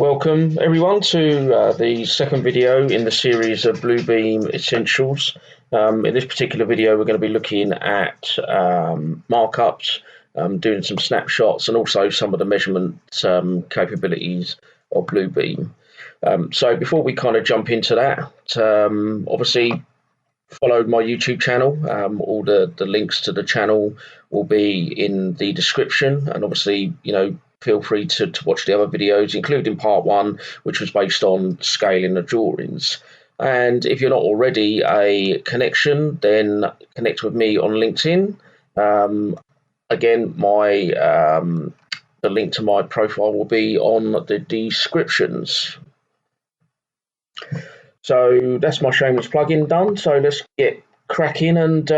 Welcome everyone to the second video in the series of Bluebeam Essentials. In this particular video we're going to be looking at markups, doing some snapshots and also some of the measurement capabilities of Bluebeam. So before we kind of jump into that, obviously follow my YouTube channel. All the links to the channel will be in the description, and obviously feel free to watch the other videos, including part one, which was based on scaling the drawings. And if you're not already a connection, then connect with me on LinkedIn. Again, the link to my profile will be on the descriptions. So that's my shameless plugin done. So let's get cracking and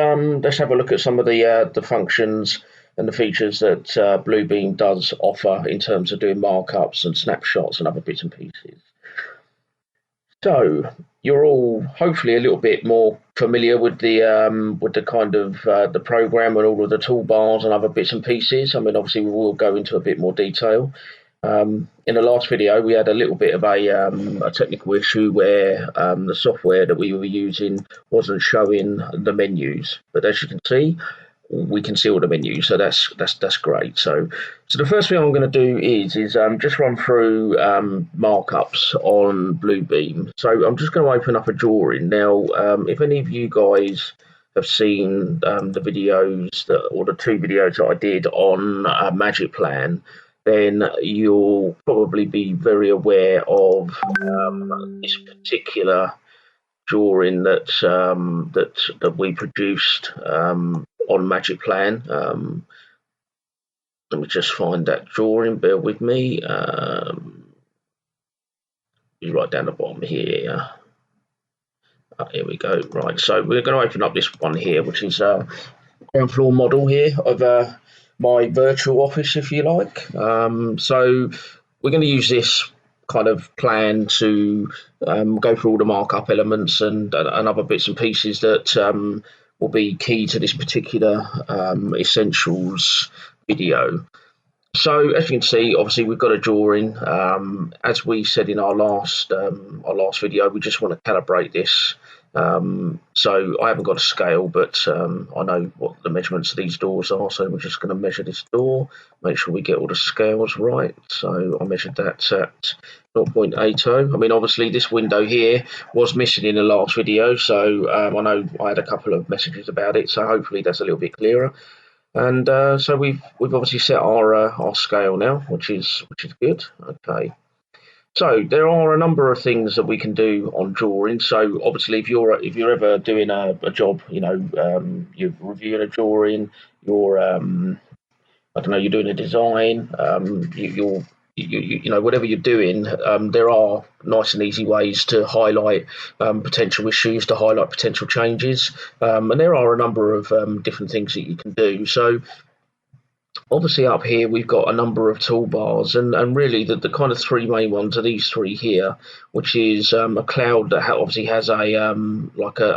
let's have a look at some of the functions and the features that Bluebeam does offer in terms of doing markups and snapshots and other bits and pieces. So you're all hopefully a little bit more familiar with the kind of the program and all of the toolbars and other bits and pieces. I mean, obviously we will go into a bit more detail. In the last video, we had a little bit of a technical issue where the software that we were using wasn't showing the menus, but as you can see, we can see all the menus, so that's great. So the first thing I'm going to do is just run through markups on Bluebeam. So I'm just going to open up a drawing now. If any of you guys have seen the videos or the two videos that I did on Magic Plan, then you'll probably be very aware of this particular drawing that we produced on Magic Plan. Let me just find that drawing, bear with me. It's right down the bottom here. Here we go. Right, so we're going to open up this one here, which is a ground floor model here of my virtual office, if you like. So we're going to use this kind of plan to go through all the markup elements and other bits and pieces that will be key to this particular essentials video. So as you can see, obviously we've got a drawing. As we said in our last video, we just want to calibrate this. So I haven't got a scale, but I know what the measurements of these doors are, so we're just going to measure this door, make sure we get all the scales right. So I measured that at 0.80. I mean, obviously this window here was missing in the last video, so I know I had a couple of messages about it, so hopefully that's a little bit clearer. And so we've obviously set our scale now, which is good. Okay. So there are a number of things that we can do on drawing. So obviously, if you're ever doing a job, you're reviewing a drawing, you're you're doing a design, whatever you're doing, there are nice and easy ways to highlight potential issues, to highlight potential changes, and there are a number of different things that you can do. So obviously up here we've got a number of toolbars, and really the kind of three main ones are these three here, which is a cloud that obviously has a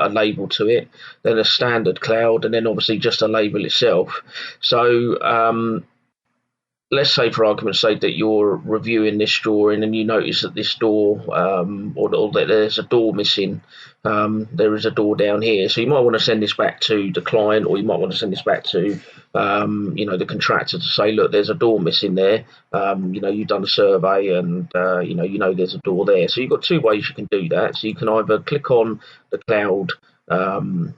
label to it, then a standard cloud, and then obviously just a label itself. So let's say, for argument's sake, that you're reviewing this drawing and you notice that this door, or that there's a door missing. There is a door down here, so you might want to send this back to the client, or you might want to send this back to the contractor to say, look, there's a door missing there. You've done a survey, and there's a door there. So you've got two ways you can do that. So you can either click on the cloud kind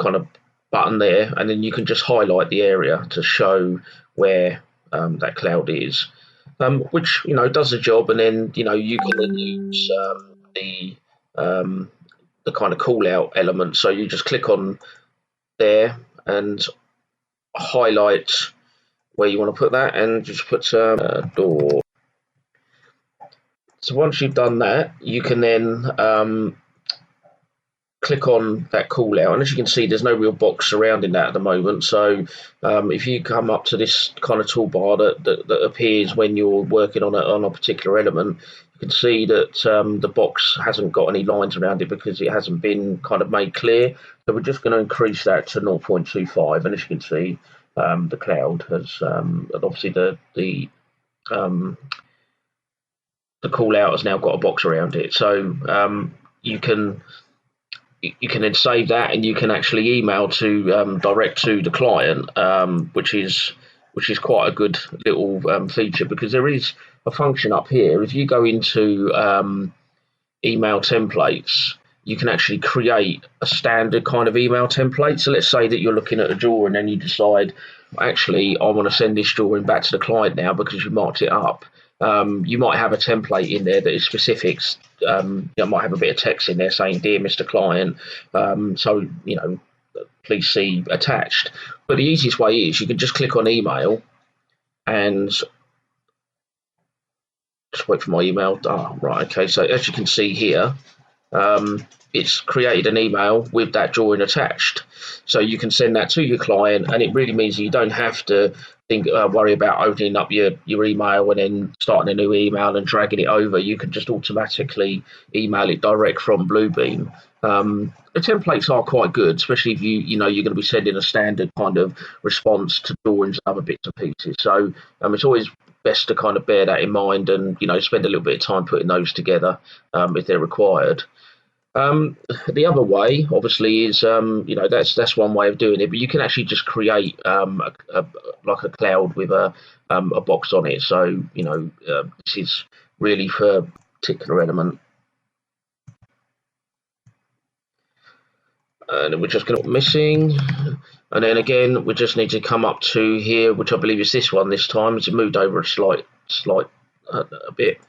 of button there, and then you can just highlight the area to show where that cloud is, which does the job. And then you can then use the kind of call out element. So you just click on there and highlight where you want to put that, and just put door. So once you've done that, you can then click on that call out, and as you can see, there's no real box surrounding that at the moment. So if you come up to this kind of toolbar that appears when you're working on a particular element, you can see that the box hasn't got any lines around it because it hasn't been kind of made clear. So we're just going to increase that to 0.25, and as you can see, the cloud has obviously the the call out has now got a box around it. So you can then save that, and you can actually email to direct to the client, which is quite a good little feature, because there is a function up here. If you go into email templates, you can actually create a standard kind of email template. So let's say that you're looking at a drawing and you decide, actually, I want to send this drawing back to the client now because you marked it up. You might have a template in there that is specifics. You might have a bit of text in there saying, "Dear Mr. Client, so please see attached." But the easiest way is you can just click on email and just wait for my email. Right, okay. So as you can see here, it's created an email with that drawing attached, so you can send that to your client, and it really means that you don't have to worry about opening up your email and then starting a new email and dragging it over. You can just automatically email it direct from Bluebeam. The templates are quite good, especially if you're going to be sending a standard kind of response to drawings and other bits and pieces. So it's always best to kind of bear that in mind and spend a little bit of time putting those together if they're required. The other way, obviously, is that's one way of doing it, but you can actually just create like a cloud with a box on it. So this is really for a particular element. And then we're just going to missing, and then again we just need to come up to here, which I believe is this one this time. It's moved over a slight a bit.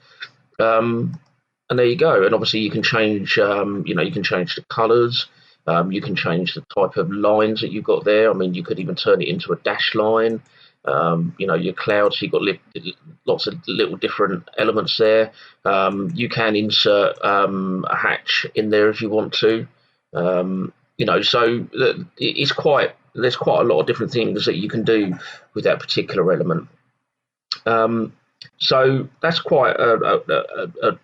And there you go. And obviously you can change, you can change the colours. You can change the type of lines that you've got there. I mean, you could even turn it into a dash line. Your clouds, you've got lots of little different elements there. You can insert a hatch in there if you want to. So there's quite a lot of different things that you can do with that particular element. So that's quite a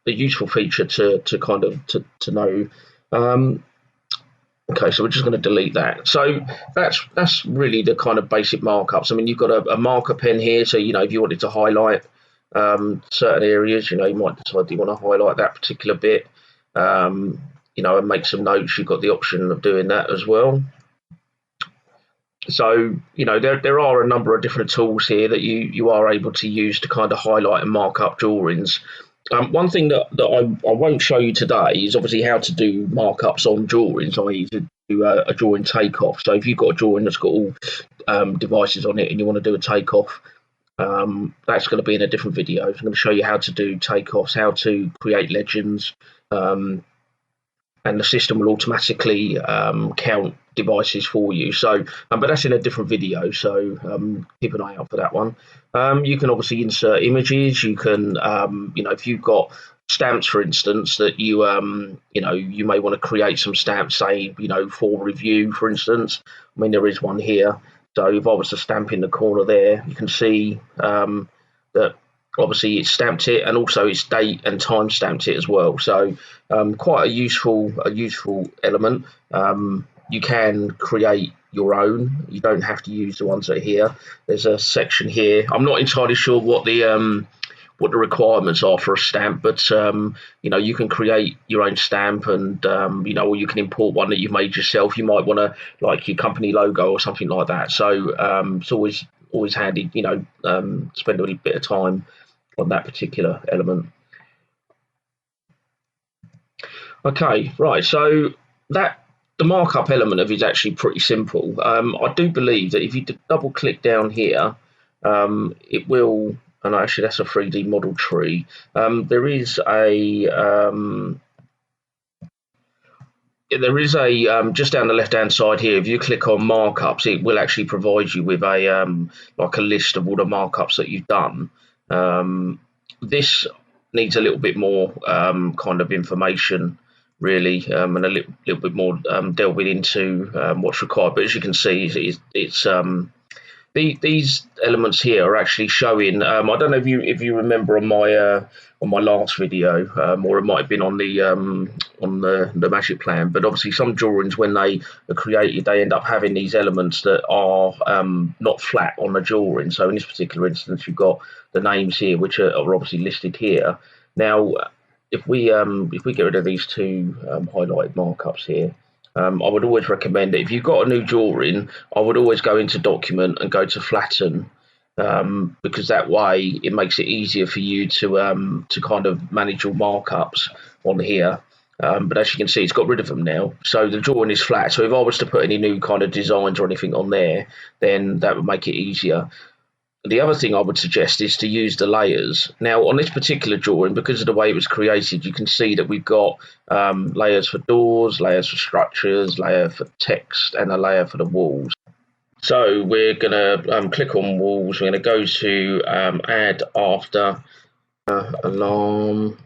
useful feature to kind of to know. Okay, so we're just going to delete that. So that's really the kind of basic markups. I mean, you've got a marker pen here, so if you wanted to highlight certain areas, you might decide you want to highlight that particular bit, and make some notes. You've got the option of doing that as well. So there are a number of different tools here that you are able to use to kind of highlight and mark up drawings. One thing that I won't show you today is obviously how to do markups on drawings, i.e. to do a drawing takeoff. So if you've got a drawing that's got all devices on it and you want to do a takeoff, that's going to be in a different video. I'm going to show you how to do takeoffs, how to create legends, and the system will automatically count devices for you. So, but that's in a different video, so keep an eye out for that one. You can obviously insert images. You can, if you've got stamps, for instance, that you may want to create some stamps, say, for review, for instance. I mean, there is one here. So if I was to stamp in the corner there, you can see that obviously it's stamped it, and also it's date and time stamped it as well. So quite a useful element. You can create your own. You don't have to use the ones that are here. There's a section here. I'm not entirely sure what the requirements are for a stamp, but you can create your own stamp, and or you can import one that you've made yourself. You might want to, like, your company logo or something like that. So it's always handy, spend a little bit of time on that particular element. Okay, right. So the markup element of it is actually pretty simple. I do believe that if you double click down here, it will. And actually, that's a 3D model tree. There is a just down the left-hand side here. If you click on markups, it will actually provide you with a like a list of all the markups that you've done. This needs a little bit more kind of information, really, and a little bit more delving into what's required. But as you can see, it's these elements here are actually showing. I don't know if you remember on my last video, or it might have been on the magic plan. But obviously, some drawings when they are created, they end up having these elements that are not flat on the drawing. So in this particular instance, you've got the names here, which are obviously listed here. Now, if we get rid of these two highlighted markups here. I would always recommend that if you've got a new drawing, I would always go into document and go to flatten, because that way it makes it easier for you to kind of manage your markups on here. But as you can see, it's got rid of them now. So the drawing is flat. So if I was to put any new kind of designs or anything on there, then that would make it easier. The other thing I would suggest is to use the layers. Now, on this particular drawing, because of the way it was created, you can see that we've got layers for doors, layers for structures, layer for text, and a layer for the walls. So we're going to click on walls. We're going to go to add after alarm.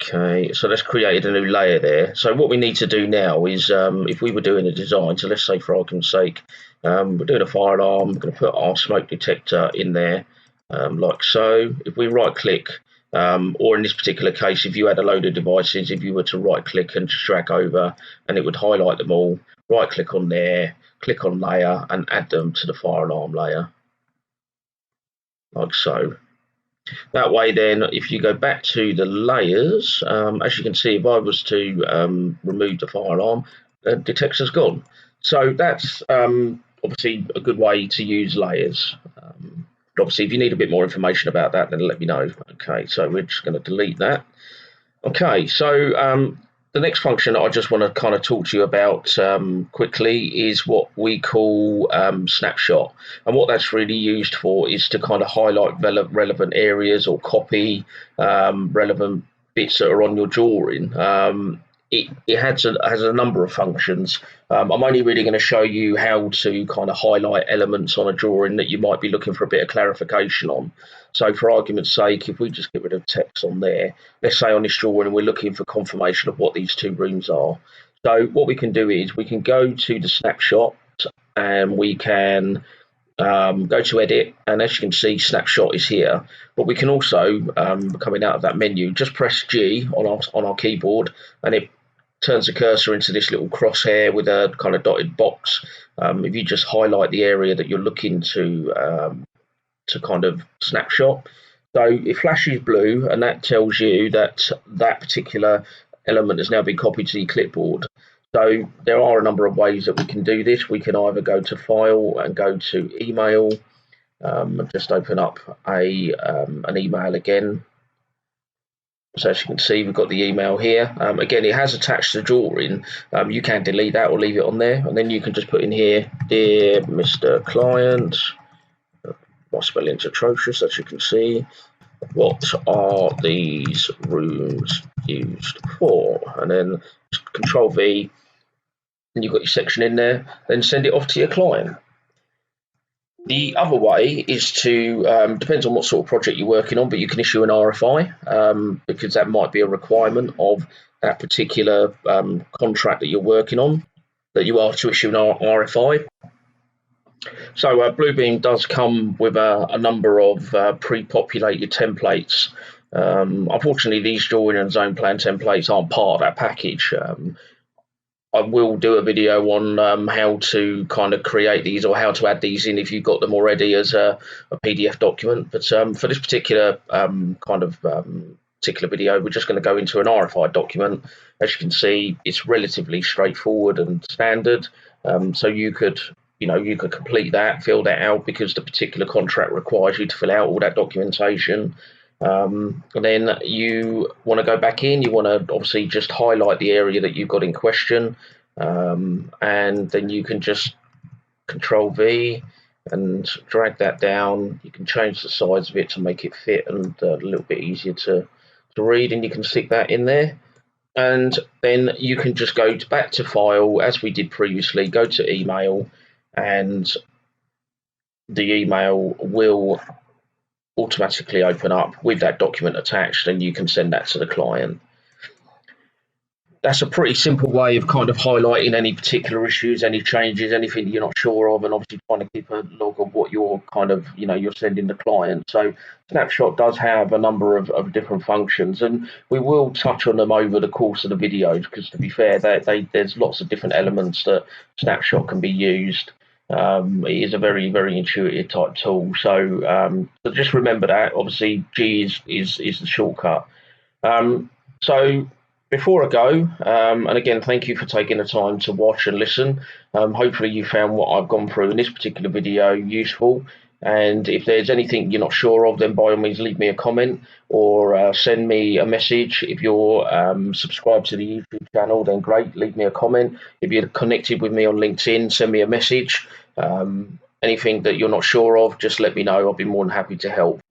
Okay, so let's create a new layer there. So what we need to do now is, if we were doing a design, so let's say for argument's sake, we're doing a fire alarm, we're going to put our smoke detector in there, like so. If we right click, or in this particular case, if you had a load of devices, if you were to right click and just drag over, and it would highlight them all, right click on there, click on layer, and add them to the fire alarm layer, like so. That way then, if you go back to the layers, as you can see, if I was to remove the fire alarm, the detector's gone. So that's obviously a good way to use layers. But obviously, if you need a bit more information about that, then let me know. Okay, so we're just going to delete that. Okay, so the next function I just want to kind of talk to you about quickly is what we call Snapshot. And what that's really used for is to kind of highlight relevant areas or copy relevant bits that are on your drawing. It has a number of functions. I'm only really going to show you how to kind of highlight elements on a drawing that you might be looking for a bit of clarification on. So for argument's sake, if we just get rid of text on there, let's say on this drawing we're looking for confirmation of what these two rooms are. So what we can do is we can go to the snapshot and we can go to edit, and as you can see, snapshot is here. But we can also, coming out of that menu, just press G on our keyboard, and it turns the cursor into this little crosshair with a kind of dotted box. If you just highlight the area that you're looking to kind of snapshot, so it flashes blue, and that tells you that that particular element has now been copied to your clipboard. So there are a number of ways that we can do this. We can either go to File and go to Email, and just open up an email again. So as you can see, we've got the email here. Again, it has attached the drawing. You can delete that or leave it on there, and then you can just put in here, Dear Mr. Client. My spelling's atrocious, as you can see. What are these rooms used for? And then Control V, and you've got your section in there, then send it off to your client. The other way is to, depends on what sort of project you're working on, but you can issue an RFI, because that might be a requirement of that particular contract that you're working on, that you are to issue an RFI. So Bluebeam does come with a number of pre-populated templates. Unfortunately, these drawing and zone plan templates aren't part of that package. I will do a video on how to kind of create these or how to add these in if you've got them already as a PDF document. But for this particular particular video, we're just going to go into an RFI document. As you can see, it's relatively straightforward and standard. So you could complete that, fill that out, because the particular contract requires you to fill out all that documentation. And then you want to go back in, you want to obviously just highlight the area that you've got in question, and then you can just Control V and drag that down. You can change the size of it to make it fit and a little bit easier to read, and you can stick that in there. And then you can just go back to File, as we did previously, go to Email, and the email will automatically open up with that document attached, and you can send that to the client. that's a pretty simple way of kind of highlighting any particular issues, any changes, anything you're not sure of, and obviously trying to keep a log of what you're kind of, you're sending the client. So Snapshot does have a number of different functions, and we will touch on them over the course of the videos, because to be fair, there's lots of different elements that Snapshot can be used. It is a very, very intuitive type tool. So just remember that. Obviously, G is the shortcut. So before I go, and again, thank you for taking the time to watch and listen. Hopefully you found what I've gone through in this particular video useful. And if there's anything you're not sure of, then by all means leave me a comment or send me a message. If you're subscribed to the YouTube channel, then great, leave me a comment. If you're connected with me on LinkedIn, send me a message. Anything that you're not sure of, just let me know. I'll be more than happy to help.